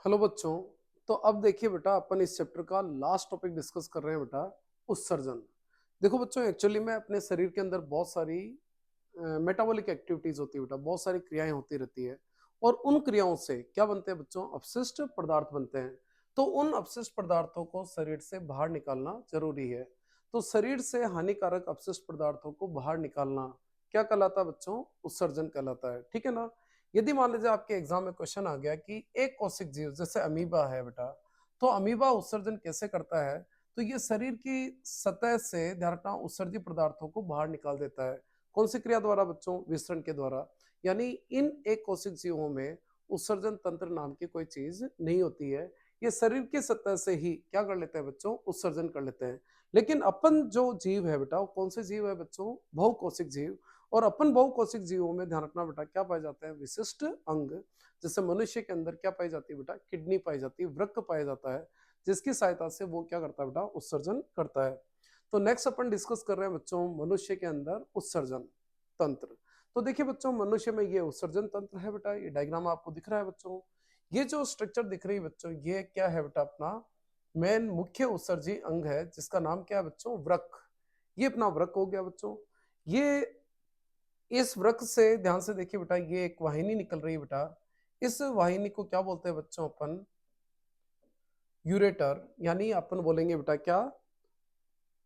Hello बच्चों। तो अब देखिए बेटा, अपन इस चैप्टर का लास्ट टॉपिक डिस्कस कर रहे हैं बेटा, उत्सर्जन। देखो बच्चों, एक्चुअली में अपने शरीर के अंदर बहुत सारी मेटाबॉलिक एक्टिविटीज होती है बेटा, बहुत सारी क्रियाएं होती रहती है। और उन क्रियाओं से क्या बनते हैं बच्चों? अपशिष्ट पदार्थ बनते हैं। तो उन अपशिष्ट पदार्थों को शरीर से बाहर निकालना जरूरी है। तो शरीर से हानिकारक अपशिष्ट पदार्थों को बाहर निकालना क्या कहलाता है बच्चों? उत्सर्जन कहलाता है। ठीक है ना? यदि मान लीजिए आपके एग्जाम में क्वेश्चन आ गया कि एक कोशिक जीव जैसे अमीबा है बेटा, तो अमीबा उत्सर्जन कैसे करता है? तो ये शरीर की सतह से ध्यान रखना उत्सर्जित पदार्थों को बाहर निकाल देता है। कौन सी क्रिया द्वारा बच्चों? विसरण के द्वारा। यानी इन एक कोशिक जीवों में उत्सर्जन तंत्र नाम की कोई चीज नहीं होती है। ये शरीर की सतह से ही क्या कर लेते हैं बच्चों? उत्सर्जन कर लेते हैं। लेकिन अपन जो जीव है बेटा, वो कौन से जीव है बच्चों? बहुकोशिक जीव। और अपन बहुकोशिक जीवों में ध्यान रखना बेटा, क्या पाए जाते हैं? विशिष्ट अंग। जैसे मनुष्य के अंदर क्या पाई जाती है बेटा? किडनी पाई जाती है, वृक्क पाया जाता है, जिसकी सहायता से वो क्या करता है बेटा? उत्सर्जन करता है। तो नेक्स्ट अपन डिस्कस कर रहे हैं बच्चों, मनुष्य के अंदर उत्सर्जन तंत्र। तो देखिए बच्चों, मनुष्य में ये उत्सर्जन तंत्र है बेटा। ये डायग्राम आपको दिख रहा है बच्चों। ये जो स्ट्रक्चर दिख रही है बच्चों, ये क्या है बेटा? अपना मेन मुख्य उत्सर्जी अंग है, जिसका नाम क्या है बच्चों? वृक्क। ये अपना वृक्क हो गया बच्चों। ये इस वृक्क से ध्यान से देखिए बेटा, ये एक वाहिनी निकल रही है बेटा। इस वाहिनी को क्या बोलते हैं बच्चों? अपन यूरेटर, यानी अपन बोलेंगे बेटा क्या?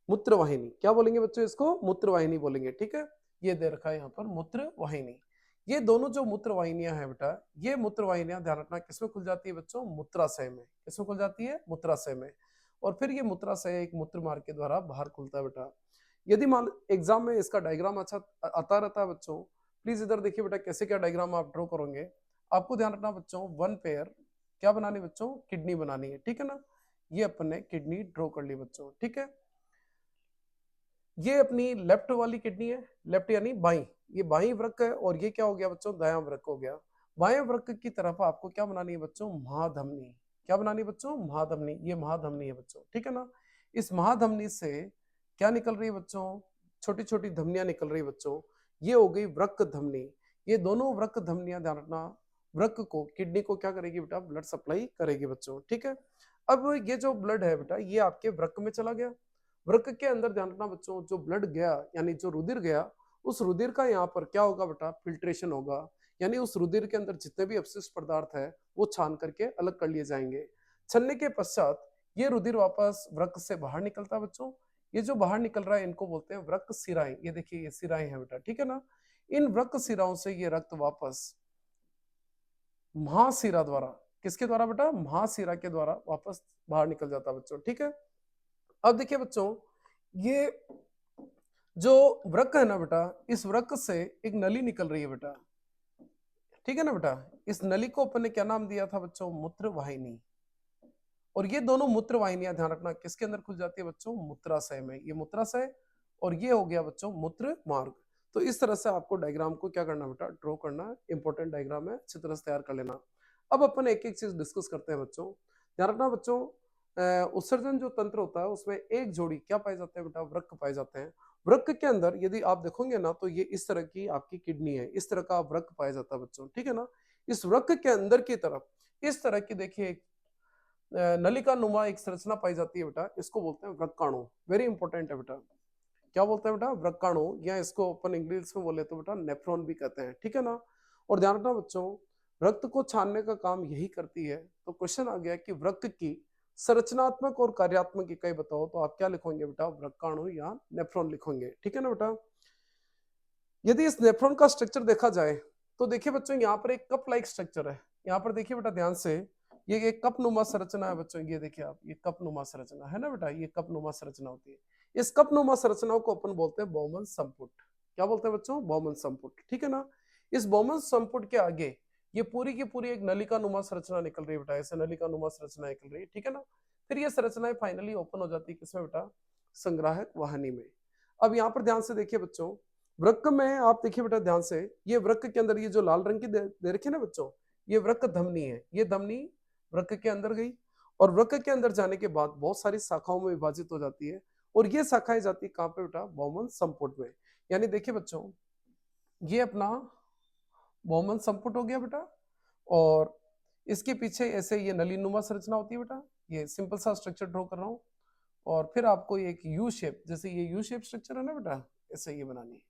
मूत्र वाहिनी। क्या बोलेंगे बच्चों? इसको मूत्र वाहिनी बोलेंगे। ठीक है? ये दे रखा है यहाँ पर मूत्र वाहिनी। ये दोनों जो मूत्र वाहिनियां हैं बेटा, ये मूत्र वाहिनियां ध्यान रखना किसमें खुल जाती है बच्चों? मूत्राशय में। किसमें खुल जाती है? मूत्राशय में। और फिर ये मूत्राशय एक मूत्र मार्ग के द्वारा बाहर खुलता है बेटा। यदि मान एग्जाम में इसका डायग्राम अच्छा आता रहता है बच्चों, प्लीज इधर देखिए बेटा, कैसे क्या डायग्राम आप ड्रॉ करोगे। आपको ध्यान रखना बच्चों, वन पेयर क्या बनानी बच्चों? किडनी बनानी है। ठीक है ना? ये अपन ने किडनी ड्रॉ कर ली बच्चों। ठीक है? ये अपनी लेफ्ट वाली किडनी है, लेफ्ट यानी बाई। ये बाई वृक्क है, और ये क्या हो गया बच्चों? दायां वृक्क हो गया। बाएं वृक्क की तरफ आपको क्या बनानी है बच्चों? महाधमनी। क्या बनानी है बच्चों? महाधमनी। ये महाधमनी है बच्चों। ठीक है ना? इस महाधमनी से क्या निकल रही है बच्चों? छोटी छोटी धमनियां निकल रही है बच्चों। ये हो गई वृक्क धमनी। ये दोनों वृक्क धमनियां ध्यान रखना, वृक्क को, किडनी को क्या करेगी बेटा? ब्लड सप्लाई करेगी बच्चों। ठीक है? अब ये जो ब्लड है बेटा, ये आपके वृक्क में चला गया। वृक्क के अंदर ध्यान रखना बच्चों, जो ब्लड गया यानी जो रुधिर गया, उस रुधिर का यहाँ पर क्या होगा बेटा? फिल्ट्रेशन होगा। यानी उस रुधिर के अंदर जितने भी अपशिष्ट पदार्थ है, वो छान करके अलग कर लिए जाएंगे। छलने के पश्चात ये रुधिर वापस वृक्क से बाहर निकलता है बच्चों। ये जो बाहर निकल रहा है, इनको बोलते हैं वृक्क सिराएं। ये देखिए, ये सिराएं हैं बेटा। ठीक है ना? इन वृक्क सिराओं से ये रक्त वापस महाशिरा द्वारा, किसके द्वारा बेटा? महाशिरा के द्वारा वापस बाहर निकल जाता है बच्चों। ठीक है? अब देखिए बच्चों, ये जो वृक्क है ना बेटा, इस वृक्क से एक नली निकल रही है बेटा। ठीक है ना बेटा? इस नली को अपन ने क्या नाम दिया था बच्चों? मूत्र वाहिनी। और ये दोनों मूत्र वाहिनियां ध्यान रखना किसके अंदर खुल जाती है बच्चों? मूत्राशय में। ये मूत्राशय, और ये हो गया बच्चों मूत्र मार्ग। तो इस तरह से आपको डायग्राम को क्या करना बेटा? ड्रॉ करना। इंपॉर्टेंट डायग्राम है, अच्छी तरह से तैयार कर लेना। अब अपन एक एक चीज डिस्कस करते हैं बच्चों। ध्यान रखना बच्चों, उत्सर्जन जो तंत्र होता है, उसमें एक जोड़ी क्या पाए जाते हैं बेटा? वृक्क पाए जाते हैं। वृक्क के अंदर यदि आप देखोगे ना, तो ये इस तरह की आपकी किडनी है, इस तरह का वृक्क पाया जाता है बच्चों। ठीक है ना? इस वृक्क के अंदर की तरफ इस तरह की देखिए नलिका नुमा एक संरचना पाई जाती है बेटा, इसको बोलते हैं वृक्काणु। वेरी इंपॉर्टेंट है बेटा। क्या बोलते हैं बेटा? वृक्काणु, या इसको अपन इंग्लिश में बोले तो बेटा नेफ्रॉन भी कहते हैं। ठीक है ना? और ध्यान रखना बच्चों, रक्त को छानने का काम यही करती है। तो क्वेश्चन आ गया कि वृक्क की संरचनात्मक और कार्यात्मक इकाई बताओ, तो आप क्या लिखोगे बेटा? वृक्काणु या नेफ्रॉन लिखोगे। ठीक है ना बेटा? यदि इस नेफ्रॉन का स्ट्रक्चर देखा जाए, तो देखिए बच्चों, यहाँ पर एक कप लाइक स्ट्रक्चर है। यहाँ पर देखिए बेटा ध्यान से, ये एक कप नुमा संरचना है बच्चों। ये देखिए आप, ये कप नुमा संरचना है ना बेटा, ये कप नुमा संरचना होती है। इस कप नुमा संरचनाओं को अपन बोलते हैं बौमन संपुट। क्या बोलते हैं बच्चों? बौमन संपुट। ठीक है ना? इस बौमन संपुट के आगे ये पूरी की पूरी एक नलिका नुमा संरचना निकल रही है बेटा, ऐसे नलिका नुमा संरचना निकल रही है। ठीक है ना? फिर ये संरचनाएं फाइनली ओपन हो जाती है किसमें बेटा? संग्राहक वाहिनी में। अब यहाँ पर ध्यान से देखिए बच्चों, वृक्क में आप देखिए बेटा ध्यान से, ये वृक्क के अंदर ये जो लाल रंग की दे रखी है ना बच्चों, ये वृक्क धमनी है। ये धमनी वृक्क के अंदर गई, और वृक्क के अंदर जाने के बाद बहुत सारी शाखाओं में विभाजित हो जाती है। और ये शाखाएं जाती है कहाँ पे बेटा? बौमन संपुट में। यानी देखिए बच्चों, ये अपना बौमन संपुट हो गया बेटा। और इसके पीछे ऐसे ये नलीनुमा संरचना होती है बेटा, ये सिंपल सा स्ट्रक्चर ड्रॉ कर रहा हूँ, और फिर आपको एक यू शेप, जैसे ये यू शेप स्ट्रक्चर है ना बेटा, ऐसे ये बनानी है,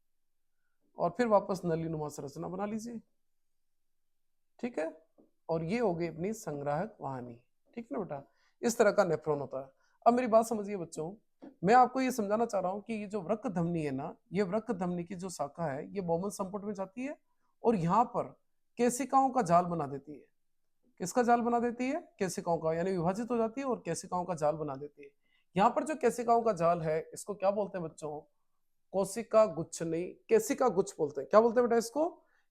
और फिर वापस नलीनुमा संरचना बना लीजिए, ठीक है। और ये हो गई अपनी संग्राहक वाहिनी, ठीक है ना बेटा, इस तरह का नेफ्रॉन होता है। अब मेरी बात समझिए बच्चों, मैं आपको ये समझाना चाह रहा हूँ कि ये जो वृक्क धमनी है ना, ये वृक्क धमनी की जो शाखा है ये बौमन संपुट में जाती है, और यहाँ पर केशिकाओं का जाल बना देती है। किसका जाल बना देती है? केशिकाओं का, यानी विभाजित हो जाती है और केशिकाओं का जाल बना देती है। यहाँ पर जो केशिकाओं का जाल है इसको क्या बोलते हैं बच्चों? कोशिका गुच्छ नहीं, केशिका गुच्छ बोलते हैं। क्या बोलते हैं बेटा इसको?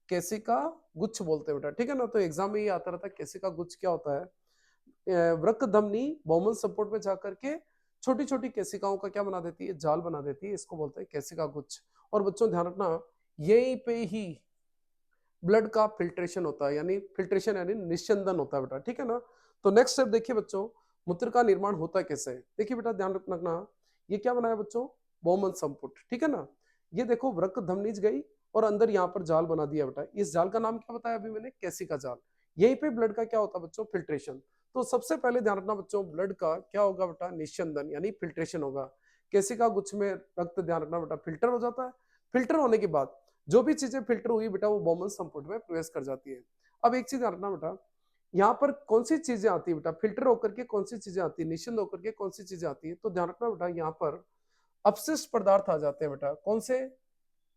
केशिका गुच्छ बोलते हैं बेटा, ठीक है ना। तो एग्जाम में ये आता रहता है केशिका गुच्छ क्या होता है। वृक्क धमनी बौमन सपोर्ट में जाकर के छोटी छोटी केशिकाओं का क्या बना देती है? जाल बना देती है, इसको बोलते हैं केशिका गुच्छ। और बच्चों ध्यान रखना, यहीं पे ही ब्लड का फिल्ट्रेशन होता है, यानी फिल्ट्रेशन यानी निस्यंदन होता है बेटा, ठीक है ना। तो नेक्स्ट स्टेप देखिए बच्चों, मूत्र का निर्माण होता कैसे है। देखिए बेटा ध्यान रखना, ये क्या बनाया बच्चों? बौमन संपुट, ठीक है ना। ये देखो वृक्क धमनीज गई और अंदर यहाँ पर जाल बना दिया बेटा। इस जाल का नाम क्या बताया अभी मैंने? केशिका जाल। यहीं पे ब्लड का क्या होता है बच्चों? फिल्ट्रेशन। तो सबसे पहले ध्यान रखना बच्चों, ब्लड का क्या होगा बेटा? निस्यंदन यानी फिल्ट्रेशन होगा। केशिका गुच्छ में रक्त, ध्यान रखना बेटा, फिल्टर हो जाता है। फिल्टर होने के बाद जो भी चीजें फिल्टर हुई बेटा वो बौमन संपुट में प्रवेश कर जाती है। अब एक चीज ध्यान रखना बेटा, यहाँ पर कौन सी चीजें आती है बेटा? फिल्टर होकर के कौन सी चीजें आती है, निश्चिंत होकर के कौन सी चीजें आती है? तो ध्यान रखना बेटा, यहाँ पर अपशिष्ट पदार्थ आ जाते हैं बेटा। कौन से?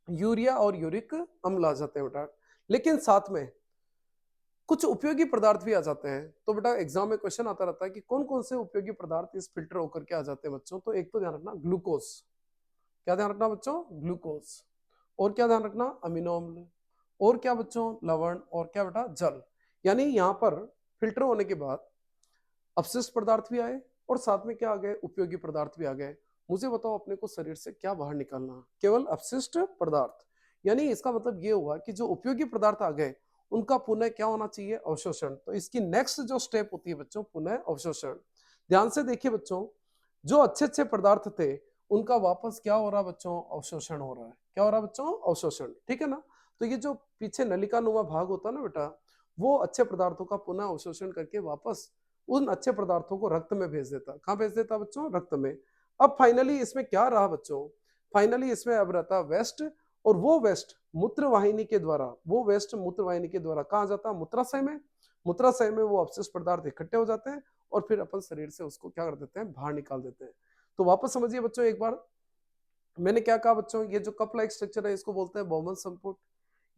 यूरिया और यूरिक अम्ल आ जाते हैं बेटा। लेकिन साथ में कुछ उपयोगी पदार्थ भी आ जाते हैं। तो बेटा एग्जाम में क्वेश्चन आता रहता है कि कौन कौन से उपयोगी पदार्थ इस फिल्टर होकर के आ जाते हैं बच्चों। तो एक तो ध्यान रखना ग्लूकोज, क्या ध्यान रखना बच्चों? ग्लूकोज। और क्या ध्यान रखना? अमीनो अम्ल। और क्या बच्चों? लवण। और क्या बेटा? जल। यानी यहाँ पर फिल्टर होने के बाद अपशिष्ट पदार्थ भी आए और साथ में क्या आ गए? उपयोगी पदार्थ भी आ गए। मुझे बताओ अपने को शरीर से क्या बाहर निकालना? केवल अपशिष्ट पदार्थ। यानी इसका मतलब ये हुआ कि जो उपयोगी पदार्थ आ गए उनका पुनः क्या होना चाहिए? अवशोषण। तो इसकी नेक्स्ट जो स्टेप होती है बच्चों, पुनः अवशोषण। ध्यान से देखिए बच्चों, जो अच्छे अच्छे पदार्थ थे उनका वापस क्या हो रहा है बच्चों? अवशोषण हो रहा है। क्या हो रहा है बच्चों? अवशोषण, ठीक है ना। तो ये जो पीछे नलिका नुमा भाग होता है ना बेटा, वो अच्छे पदार्थों का पुनः अवशोषण करके वापस उन अच्छे पदार्थों को रक्त में भेज देता। कहाँ भेज देता बच्चों? रक्त में। अब फाइनली इसमें क्या रहा बच्चों? फाइनली इसमें अब रहता वेस्ट, और वो वेस्ट मूत्र वाहिनी के द्वारा, वो वेस्ट मूत्र वाहिनी के द्वारा कहाँ जाता? मूत्राशय में। मूत्राशय में वो अपशिष्ट पदार्थ इकट्ठे हो जाते हैं और फिर अपन शरीर से उसको क्या कर देते हैं? बाहर निकाल देते हैं। तो वापस समझिए बच्चों एक बार, मैंने क्या कहा बच्चों? ये जो कप लाइक स्ट्रक्चर है इसको बोलते हैं बौमन संपुट।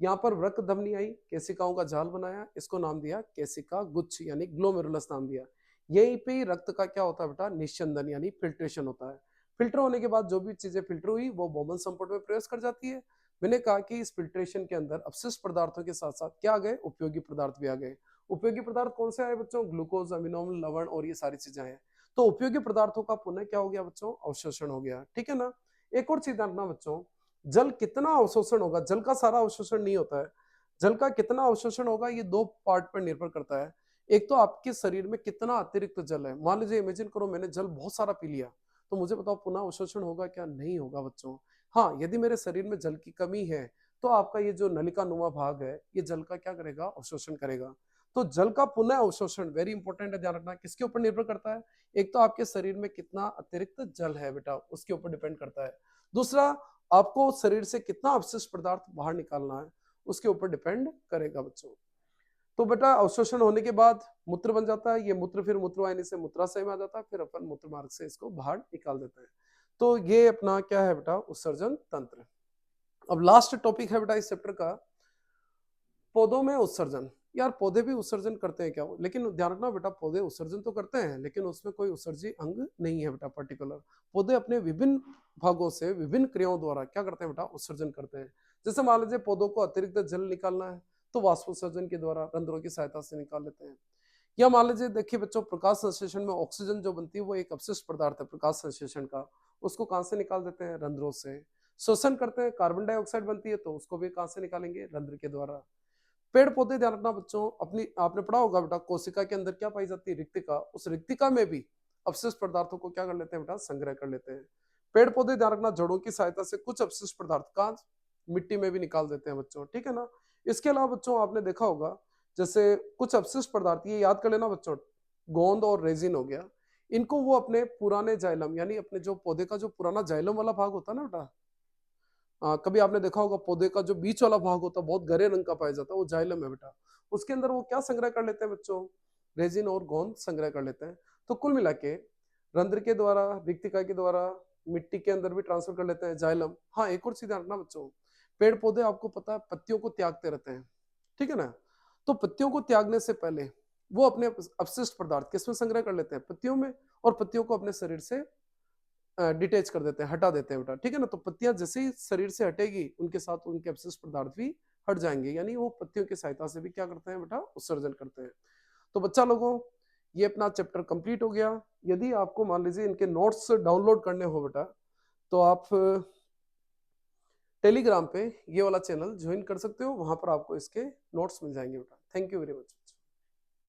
यहाँ पर वृक्क धमनी आई, केशिकाओं का जाल बनाया, इसको नाम दिया केशिका गुच्छ यानी ग्लोमेरुलस नाम दिया। यहीं पे रक्त का क्या होता है बेटा? निस्यंदन यानी फिल्ट्रेशन होता है। फिल्टर होने के बाद जो भी चीजें फिल्टर हुई वो बौमन संपुट में प्रवेश कर जाती है। मैंने कहा कि इस फिल्ट्रेशन के अंदर अपशिष्ट पदार्थों के साथ साथ क्या आ गए? उपयोगी पदार्थ भी आ गए। उपयोगी पदार्थ कौन से आए बच्चों? ग्लूकोज, अमीनो अम्ल, लवण और ये सारी चीजें आए। तो उपयोगी पदार्थों का पुनः क्या हो गया बच्चों? अवशोषण हो गया, ठीक है ना। एक और चीज जानना बच्चों, जल कितना अवशोषण होगा? जल का सारा अवशोषण नहीं होता है। जल का कितना अवशोषण होगा ये दो पार्ट पर निर्भर करता है। एक तो आपके शरीर में कितना अतिरिक्त जल है। मान लीजिए इमेजिन करो मैंने जल बहुत सारा पी लिया, तो मुझे बताओ पुनः अवशोषण होगा क्या? नहीं होगा बच्चों। हाँ, यदि मेरे शरीर में जल की कमी है तो आपका ये जो नलिका नुमा भाग है ये जल का क्या करेगा? अवशोषण करेगा। तो जल का पुनः अवशोषण वेरी इंपॉर्टेंट है, ध्यान रखना। किसके ऊपर निर्भर करता है? एक तो आपके शरीर में कितना अतिरिक्त जल है बेटा, उसके ऊपर डिपेंड करता है। दूसरा, आपको शरीर से कितना अपशिष्ट पदार्थ बाहर निकालना है उसके ऊपर डिपेंड करेगा बच्चों। तो बेटा अवशोषण होने के बाद मूत्र बन जाता है। ये मूत्र फिर मूत्रवाहिनी से मूत्राशय में आ जाता है, फिर अपन मूत्र मार्ग से इसको बाहर निकाल देते हैं। तो ये अपना क्या है बेटा? उत्सर्जन तंत्र। अब लास्ट टॉपिक है बेटा इस चैप्टर का, पौधों में उत्सर्जन। यार पौधे भी उत्सर्जन करते हैं क्या? लेकिन ध्यान रखना बेटा, पौधे उत्सर्जन तो करते हैं लेकिन उसमें कोई उत्सर्जी अंग नहीं है बेटा पर्टिकुलर। पौधे अपने विभिन्न भागों से विभिन्न क्रियाओं द्वारा क्या करते हैं बेटा? उत्सर्जन करते हैं। जैसे मान लीजिए पौधों को अतिरिक्त जल निकालना है तो वाष्पोत्सर्जन के द्वारा रंध्रों की सहायता से निकाल लेते हैं। या मान लीजिए देखिए बच्चों, प्रकाश संश्लेषण में ऑक्सीजन जो बनती है वो एक अपशिष्ट पदार्थ है प्रकाश संश्लेषण का, उसको कहां से निकाल देते हैं? रंध्रों से। शोषण करते हैं, कार्बन डाइऑक्साइड बनती है तो उसको भी कहां से निकालेंगे? रंध्र के द्वारा। पेड़ पौधे, ध्यान रखना बच्चों, अपनी आपने पढ़ा होगा बेटा कोशिका के अंदर क्या पाई जाती है? रिक्तिका। उस रिक्तिका में भी अपशिष्ट पदार्थों को क्या कर लेते हैं बेटा? संग्रह कर लेते हैं। पेड़ पौधे, ध्यान रखना, जड़ों की सहायता से कुछ अपशिष्ट पदार्थ का मिट्टी में भी निकाल देते हैं बच्चों, ठीक है ना। इसके अलावा बच्चों आपने देखा होगा जैसे कुछ अपशिष्ट पदार्थ, ये याद कर लेना बच्चों, गोंद और रेजिन हो गया, इनको वो अपने पुराने जाइलम यानी अपने जो पौधे का जो पुराना जाइलम वाला भाग होता है ना बेटा, कभी आपने देखा होगा पौधे का जो बीच वाला भाग होता है बहुत गहरे रंग का पाया जाता है, वो जाइलम है बेटा। उसके अंदर वो क्या संग्रह कर लेते हैं बच्चों, रेजिन और गोंद संग्रह कर लेते हैं। तो कुल मिला के रंध्र के द्वारा, रिक्तिका के द्वारा मिट्टी के अंदर भी ट्रांसफर कर लेते हैं जाइलम। हाँ, एक और चीज ध्यान रखना बच्चों, पेड़ पौधे आपको पता है पत्तियों को त्यागते रहते हैं, ठीक है ना। तो पत्तियों को त्यागने से पहले वो अपने अपशिष्ट पदार्थ किसमें संग्रह कर लेते हैं, पत्तियों में, और पत्तियों को अपने शरीर से डिटेच कर देते हैं, हटा देते हैं बेटा, ठीक है ना। तो पत्तियां जैसे ही शरीर से हटेगी उनके साथ उनके अपशिष्ट पदार्थ भी हट जाएंगे, यानी वो पत्तियों की सहायता से भी क्या करते हैं बेटा, उत्सर्जन करते हैं। तो बच्चा लोगों, ये अपना चैप्टर कंप्लीट हो गया। यदि आपको मान लीजिए इनके नोट्स डाउनलोड करने हो बेटा, तो आप टेलीग्राम पे ये वाला चैनल ज्वाइन कर सकते हो, वहां पर आपको इसके नोट्स मिल जाएंगे बेटा। Thank you very much.